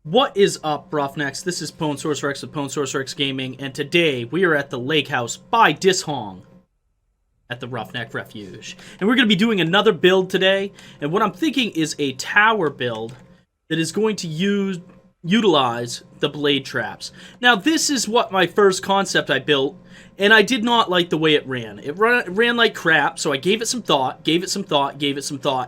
What is up, Roughnecks? This is Pwn Sorcerex with Pwn Sorcerex Gaming, and today we are at the Lake House by Dishong at the Roughneck Refuge. And we're going to be doing another build today, and what I'm thinking is a tower build that is going to utilize the blade traps. Now, this is what my first concept I built, and I did not like the way it ran. It ran like crap, so I gave it some thought,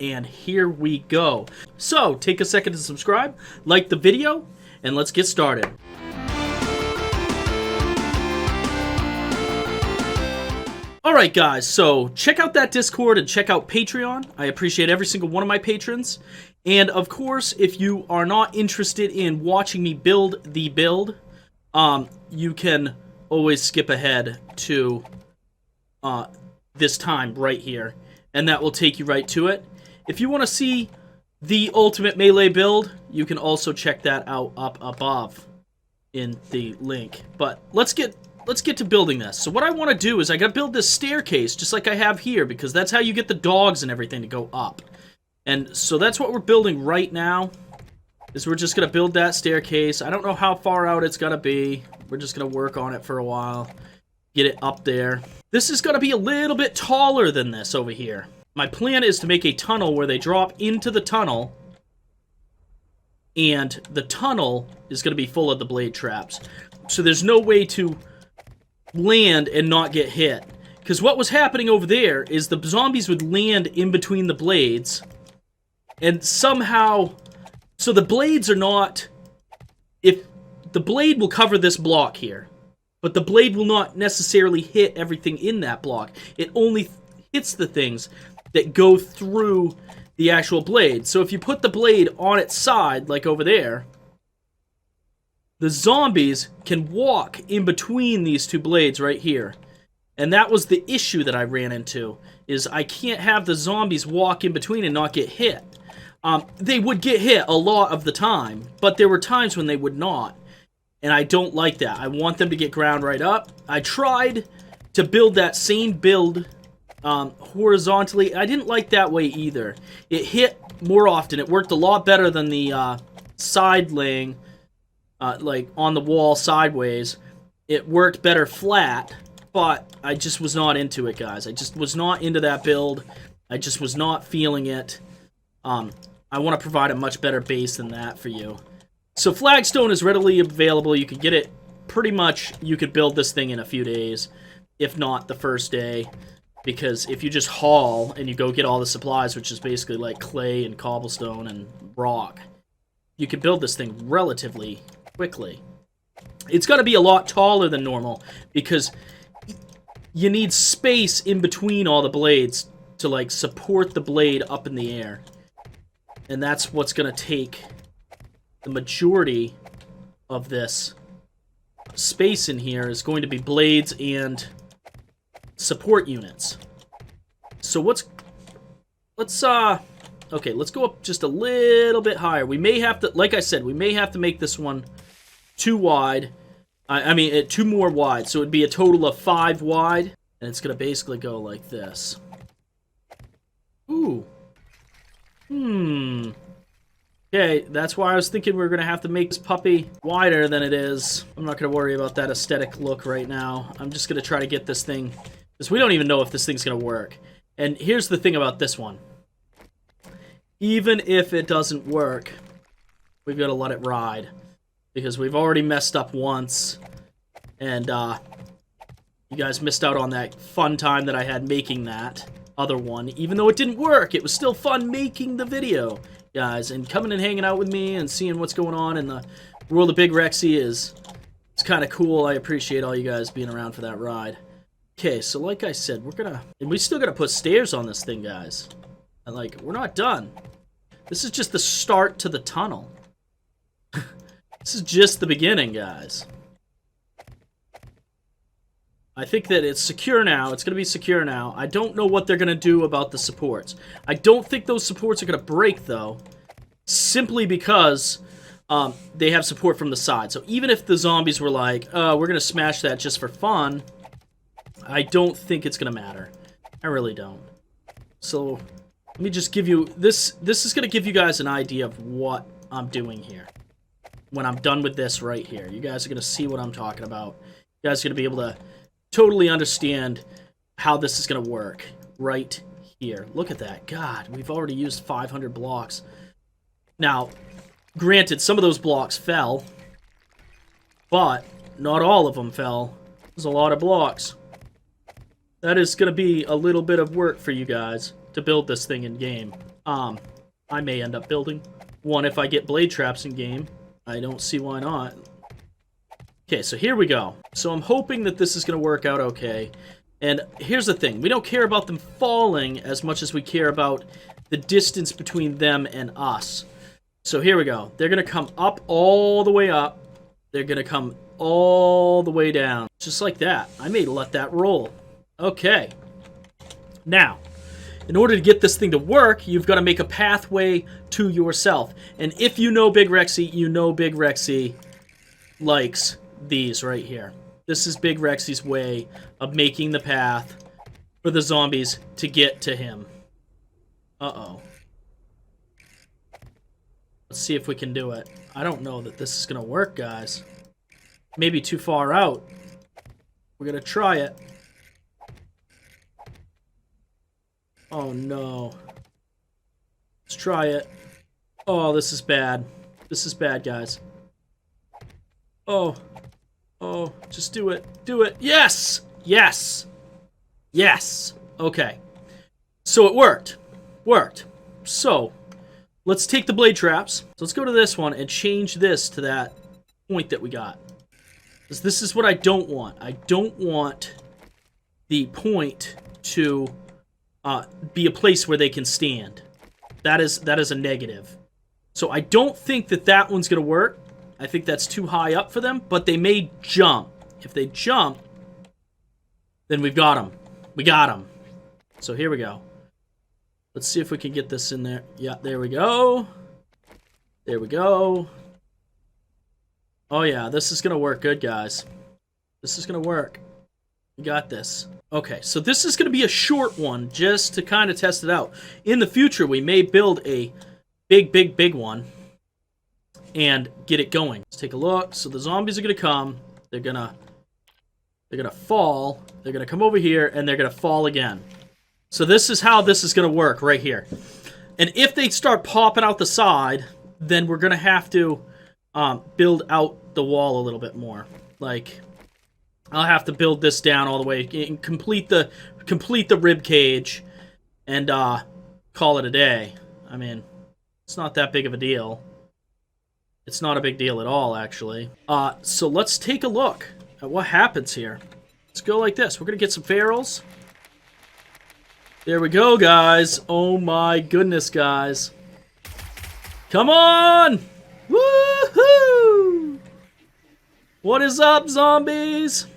and here we go. So, take a second to subscribe, like the video, and let's get started. Alright guys, so check out that Discord and check out Patreon. I appreciate every single one of my patrons. And of course, if you are not interested in watching me build the build, you can always skip ahead to this time right here, and that will take you right to it. If you want to see the ultimate melee build, you can also check that out up above in the link. But let's get to building this. So what I want to do is I got to build this staircase just like I have here, because that's how you get the dogs and everything to go up. And so that's what we're building right now, is we're just going to build that staircase. I don't know how far out it's going to be. We're just going to work on it for a while, get it up there. This is going to be a little bit taller than this over here. My plan is to make a tunnel where they drop into the tunnel, and the tunnel is going to be full of the blade traps. So there's no way to land and not get hit. Because what was happening over there is the zombies would land in between the blades, and somehow... So the blades are not... If the blade will cover this block here, but the blade will not necessarily hit everything in that block. It only hits the things that go through the actual blade. So if you put the blade on its side, like over there, the zombies can walk in between these two blades right here. And that was the issue that I ran into, is I can't have the zombies walk in between and not get hit. They would get hit a lot of the time, but there were times when they would not. And I don't like that. I want them to get ground right up. I tried to build that same build horizontally. I didn't like that way either. It hit more often. It worked a lot better than the side laying, like on the wall sideways. It worked better flat, but I just was not into it, guys. I just was not into that build. I just was not feeling it. I want to provide a much better base than that for you. So flagstone is readily available. You can get it pretty much, you could build this thing in a few days, if not the first day. Because if you just haul and you go get all the supplies, which is basically like clay and cobblestone and rock, you can build this thing relatively quickly. It's going to be a lot taller than normal because you need space in between all the blades to like support the blade up in the air. And that's what's going to take the majority of this space in here, is going to be blades and support units. So let's go up just a little bit higher. We may have to, like I said, we may have to make this one too wide. I mean, 2 more wide, so it'd be a total of 5 wide, and it's gonna basically go like this. Ooh. Okay, that's why I was thinking we were gonna have to make this puppy wider than it is. I'm not gonna worry about that aesthetic look right now. I'm just gonna try to get this thing, because we don't even know if this thing's gonna work. And here's the thing about this one. Even if it doesn't work, we've got to let it ride. Because we've already messed up once. And, you guys missed out on that fun time that I had making that other one. Even though it didn't work, it was still fun making the video, guys. And coming and hanging out with me and seeing what's going on in the world of Big Rexy it's kind of cool. I appreciate all you guys being around for that ride. Okay, so like I said, we still gotta put stairs on this thing, guys. And like, we're not done. This is just the start to the tunnel. This is just the beginning, guys. I think that it's secure now. It's going to be secure now. I don't know what they're going to do about the supports. I don't think those supports are going to break, though. Simply because they have support from the side. So even if the zombies were like, we're going to smash that just for fun, I don't think it's going to matter. I really don't. So let me just give you... This is going to give you guys an idea of what I'm doing here. when I'm done with this right here. You guys are going to see what I'm talking about. You guys are going to be able to totally understand how this is going to work right here. Look at that. God, we've already used 500 blocks. Now, granted, some of those blocks fell, but not all of them fell. There's a lot of blocks. That is going to be a little bit of work for you guys to build this thing in game. I may end up building one if I get blade traps in game. I don't see why not. Okay, so here we go. So I'm hoping that this is going to work out okay. And here's the thing. We don't care about them falling as much as we care about the distance between them and us. So here we go. They're going to come up all the way up. They're going to come all the way down. Just like that. I may let that roll. Okay. Now, in order to get this thing to work, you've got to make a pathway to yourself. And if you know Big Rexy, you know Big Rexy likes these right here. This is Big Rexy's way of making the path for the zombies to get to him. Uh-oh. Let's see if we can do it. I don't know that this is going to work, guys. Maybe too far out. We're going to try it. Oh, no. Let's try it. Oh, this is bad. This is bad, guys. Oh. Oh, just do it. Do it. Yes! Yes! Yes! Okay. So it worked. Worked. So, let's take the blade traps. So let's go to this one and change this to that point that we got. Because this is what I don't want. I don't want the point to be a place where they can stand. That is a negative. So I don't think that that one's going to work. I think that's too high up for them, but they may jump. If they jump, then we've got them. We got them. So here we go. Let's see if we can get this in there. Yeah, there we go. There we go. Oh yeah, this is going to work good, guys. This is going to work. We got this. Okay, so this is going to be a short one just to kind of test it out. In the future, we may build a big one and get it going. Let's take a look. So the zombies are going to come. They're going to fall. They're going to come over here and they're going to fall again. So this is how this is going to work right here. And if they start popping out the side, then we're going to have to build out the wall a little bit more. Like, I'll have to build this down all the way and complete the ribcage and call it a day. I mean, it's not that big of a deal. It's not a big deal at all, actually. So let's take a look at what happens here. Let's go like this. We're going to get some ferals. There we go, guys. Oh my goodness, guys. Come on! Woohoo! What is up, zombies?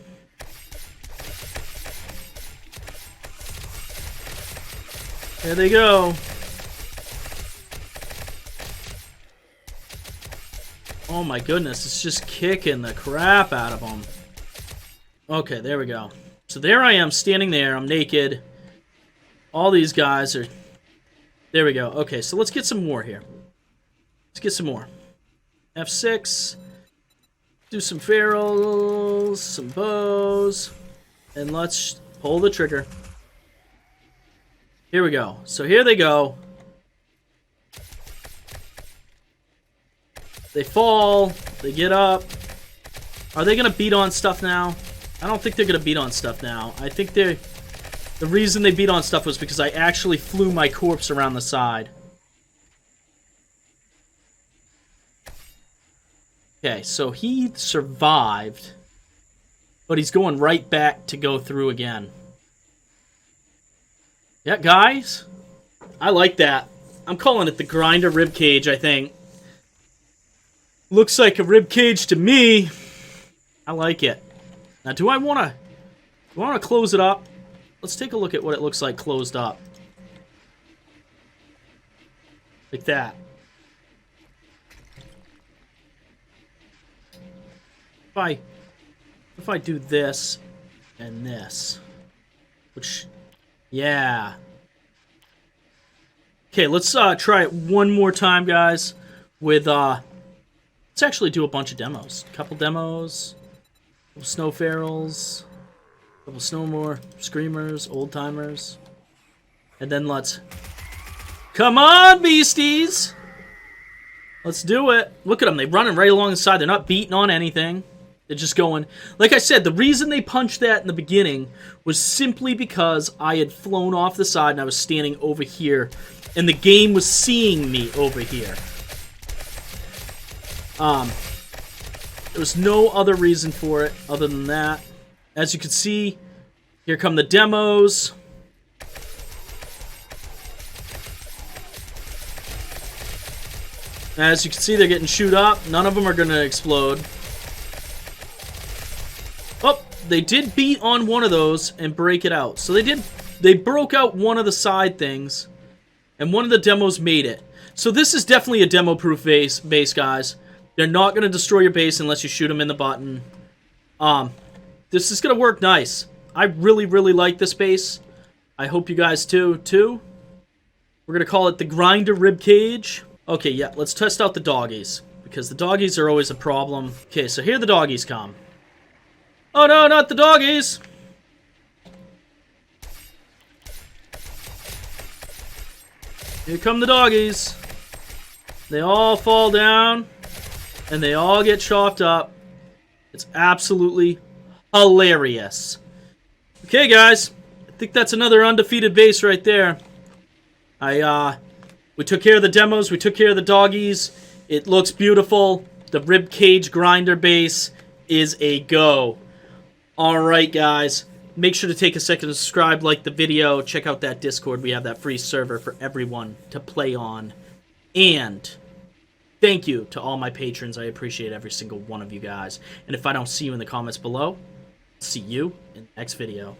There they go. Oh my goodness, it's just kicking the crap out of them. Okay, there we go. So there I am, standing there. I'm naked. All these guys are... There we go. Okay, so let's get some more here. Let's get some more. F6. Do some ferals, some bows. And let's pull the trigger. Here we go. So here they go. They fall. They get up. Are they going to beat on stuff now? I don't think they're going to beat on stuff now. I think they're... The reason they beat on stuff was because I actually flew my corpse around the side. Okay, so he survived. But he's going right back to go through again. Yeah, guys. I like that. I'm calling it the grinder ribcage, I think. Looks like a ribcage to me. I like it. Now, do I want to close it up? Let's take a look at what it looks like closed up. Like that. If I do this and this, which, yeah. Okay, let's try it one more time, guys, with Let's actually do a bunch of demos. A couple demos, a couple snow ferals, a couple snowmore, screamers, old timers. And then let's... Come on, beasties! Let's do it. Look at them. They're running right along the side. They're not beating on anything. They're just going... Like I said, the reason they punched that in the beginning was simply because I had flown off the side and I was standing over here. And the game was seeing me over here. There was no other reason for it other than that. As you can see, here come the demos. As you can see, they're getting shoot up. None of them are going to explode. Oh, they did beat on one of those and break it out. So they broke out one of the side things, and one of the demos made it. So this is definitely a demo-proof base, guys. They're not going to destroy your base unless you shoot them in the button. This is going to work nice. I really, really like this base. I hope you guys too. We're going to call it the Grinder Ribcage. Okay, yeah, let's test out the doggies, because the doggies are always a problem. Okay, so here the doggies come. Oh no, not the doggies! Here come the doggies. They all fall down, and they all get chopped up. It's absolutely hilarious. Okay, guys, I think that's another undefeated base right there. We took care of the demos, we took care of the doggies. It looks beautiful. The Ribcage Grinder base is a go. Alright, guys. Make sure to take a second to subscribe, like the video, check out that Discord. We have that free server for everyone to play on. And thank you to all my patrons. I appreciate every single one of you guys. And if I don't see you in the comments below, see you in the next video.